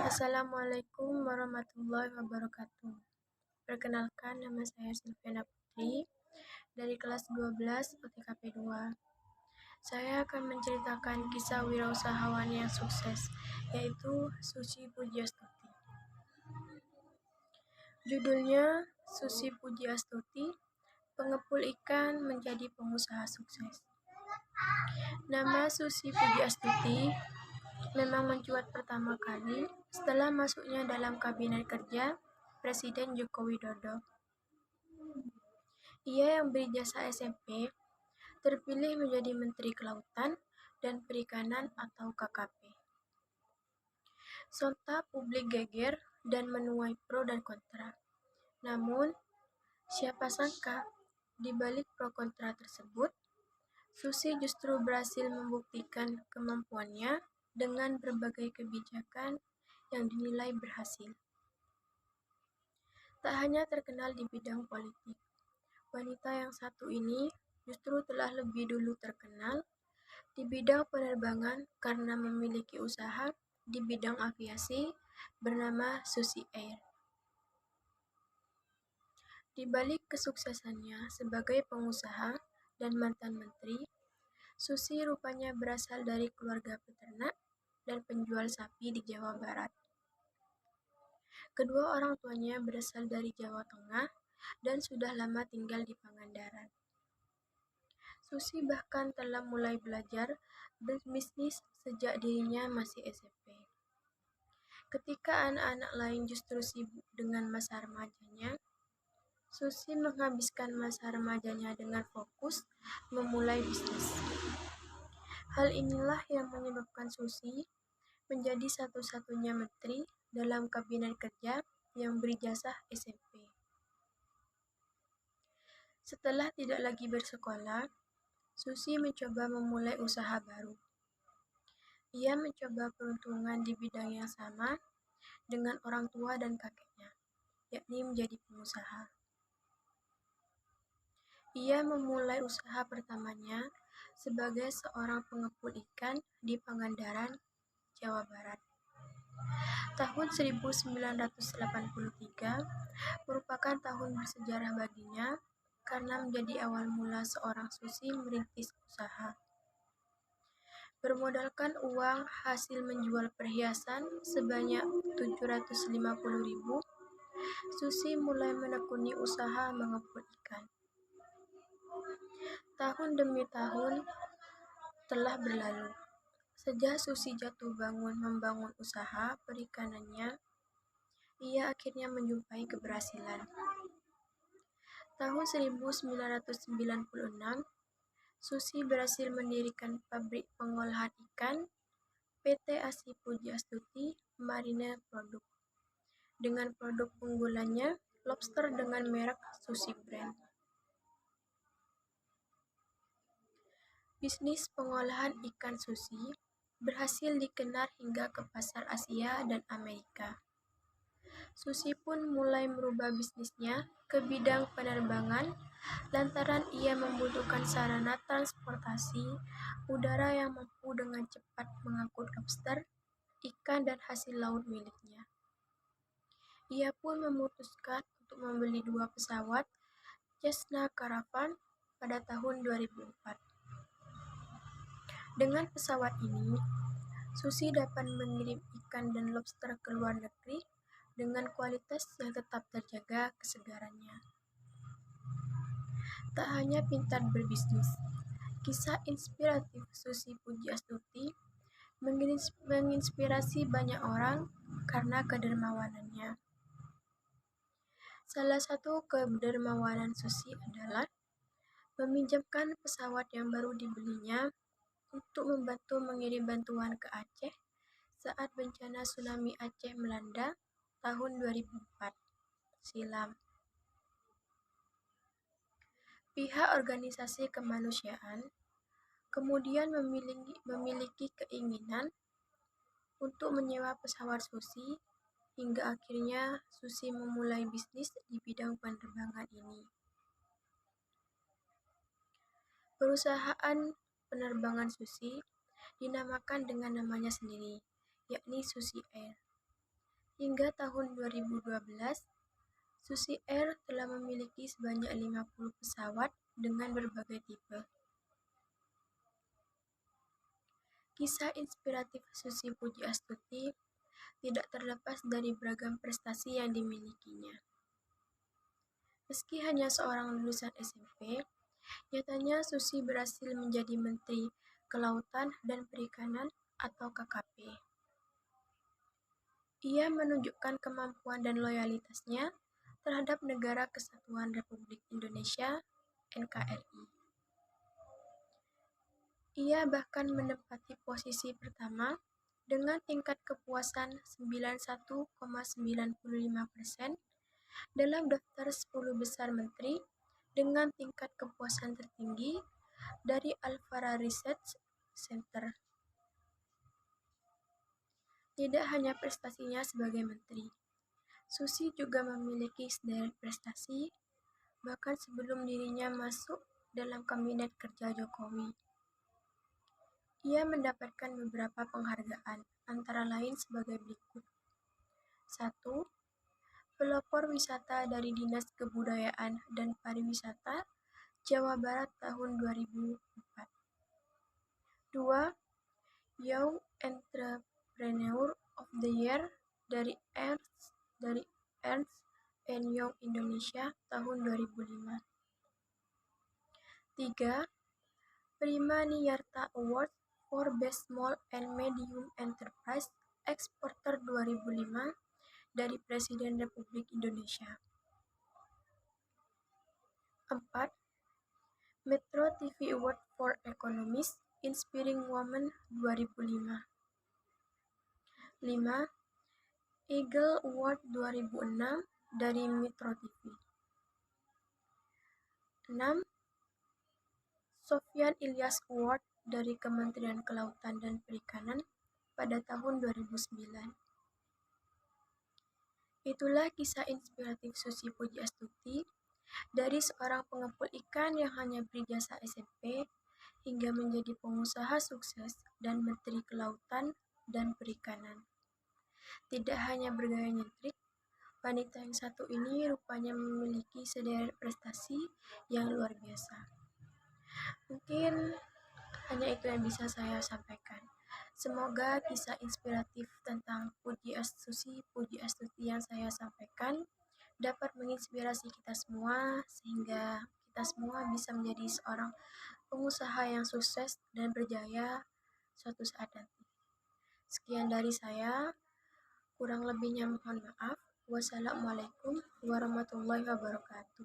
Assalamualaikum warahmatullahi wabarakatuh. Perkenalkan, nama saya Silviana Putri dari kelas 12 OTKP 2. Saya akan menceritakan kisah wirausahawan yang sukses, yaitu Susi Pujiastuti. Judulnya Susi Pujiastuti, pengepul ikan menjadi pengusaha sukses. Nama Susi Pujiastuti memang mencuat pertama kali setelah masuknya dalam kabinet kerja Presiden Joko Widodo. Ia yang berijazah SMP terpilih menjadi Menteri Kelautan dan Perikanan atau KKP. Sontak publik geger dan menuai pro dan kontra. Namun, siapa sangka di balik pro kontra tersebut, Susi justru berhasil membuktikan kemampuannya dengan berbagai kebijakan yang dinilai berhasil. Tak hanya terkenal di bidang politik, wanita yang satu ini justru telah lebih dulu terkenal di bidang penerbangan karena memiliki usaha di bidang aviasi bernama Susi Air. Di balik kesuksesannya sebagai pengusaha dan mantan menteri, Susi rupanya berasal dari keluarga peternak dan penjual sapi di Jawa Barat. Kedua orang tuanya berasal dari Jawa Tengah dan sudah lama tinggal di Pangandaran. Susi bahkan telah mulai belajar berbisnis sejak dirinya masih SMP. Ketika anak-anak lain justru sibuk dengan masa remajanya, Susi menghabiskan masa remajanya dengan fokus memulai bisnis. Hal inilah yang menyebabkan Susi menjadi satu-satunya menteri dalam kabinet kerja yang berijazah SMP. Setelah tidak lagi bersekolah, Susi mencoba memulai usaha baru. Ia mencoba peruntungan di bidang yang sama dengan orang tua dan kakeknya, yakni menjadi pengusaha. Ia memulai usaha pertamanya sebagai seorang pengepul ikan di Pangandaran, Jawa Barat. Tahun 1983 merupakan tahun bersejarah baginya karena menjadi awal mula seorang Susi merintis usaha. Bermodalkan uang hasil menjual perhiasan sebanyak 750.000, Susi mulai menekuni usaha mengepul ikan. Tahun demi tahun telah berlalu. Sejak Susi jatuh bangun membangun usaha perikanannya, ia akhirnya menjumpai keberhasilan. Tahun 1996, Susi berhasil mendirikan pabrik pengolahan ikan PT ASI Pujiastuti Marine Produk dengan produk unggulannya lobster dengan merek Susi Brand. Bisnis pengolahan ikan Susi berhasil dikenal hingga ke pasar Asia dan Amerika. Susi pun mulai merubah bisnisnya ke bidang penerbangan lantaran ia membutuhkan sarana transportasi udara yang mampu dengan cepat mengangkut lobster, ikan dan hasil laut miliknya. Ia pun memutuskan untuk membeli 2 pesawat Cessna Caravan pada tahun 2004. Dengan pesawat ini, Susi dapat mengirim ikan dan lobster ke luar negeri dengan kualitas yang tetap terjaga kesegarannya. Tak hanya pintar berbisnis, kisah inspiratif Susi Pujiastuti menginspirasi banyak orang karena kedermawanannya. Salah satu kedermawanan Susi adalah meminjamkan pesawat yang baru dibelinya untuk membantu mengirim bantuan ke Aceh saat bencana tsunami Aceh melanda tahun 2004 silam. Pihak organisasi kemanusiaan kemudian memiliki keinginan untuk menyewa pesawat Susi hingga akhirnya Susi memulai bisnis di bidang penerbangan ini. Perusahaan penerbangan Susi dinamakan dengan namanya sendiri, yakni Susi Air. Hingga tahun 2012, Susi Air telah memiliki sebanyak 50 pesawat dengan berbagai tipe. Kisah inspiratif Susi Pujiastuti tidak terlepas dari beragam prestasi yang dimilikinya. Meski hanya seorang lulusan SMP, nyatanya Susi berhasil menjadi Menteri Kelautan dan Perikanan atau KKP. Ia menunjukkan kemampuan dan loyalitasnya terhadap Negara Kesatuan Republik Indonesia (NKRI). Ia bahkan menempati posisi pertama dengan tingkat kepuasan 91,95% dalam daftar 10 besar menteri dengan tingkat kepuasan tertinggi dari Alfara Research Center. Tidak hanya prestasinya sebagai menteri, Susi juga memiliki sederet prestasi bahkan sebelum dirinya masuk dalam kabinet kerja Jokowi. Ia mendapatkan beberapa penghargaan, antara lain sebagai berikut. 1. Pelopor wisata dari Dinas Kebudayaan dan Pariwisata Jawa Barat tahun 2004. 2. Young Entrepreneur of the Year dari Ernst & Young Indonesia tahun 2005. 3. Prima Niyarta Award for Best Small and Medium Enterprise Exporter 2005 dari Presiden Republik Indonesia. 4. Metro TV Award for Economist Inspiring Woman 2005. 5. Eagle Award 2006 dari Metro TV. 6. Sofyan Ilyas Award dari Kementerian Kelautan dan Perikanan pada tahun 2009. Itulah kisah inspiratif Susi Pujiastuti, dari seorang pengepul ikan yang hanya berijazah SMP hingga menjadi pengusaha sukses dan Menteri Kelautan dan Perikanan. Tidak hanya bergaya nyentrik, wanita yang satu ini rupanya memiliki sederet prestasi yang luar biasa. Mungkin hanya itu yang bisa saya sampaikan. Semoga kisah inspiratif tentang Susi Pujiastuti yang saya sampaikan dapat menginspirasi kita semua sehingga kita semua bisa menjadi seorang pengusaha yang sukses dan berjaya suatu saat nanti. Sekian dari saya, kurang lebihnya mohon maaf. Wassalamualaikum warahmatullahi wabarakatuh.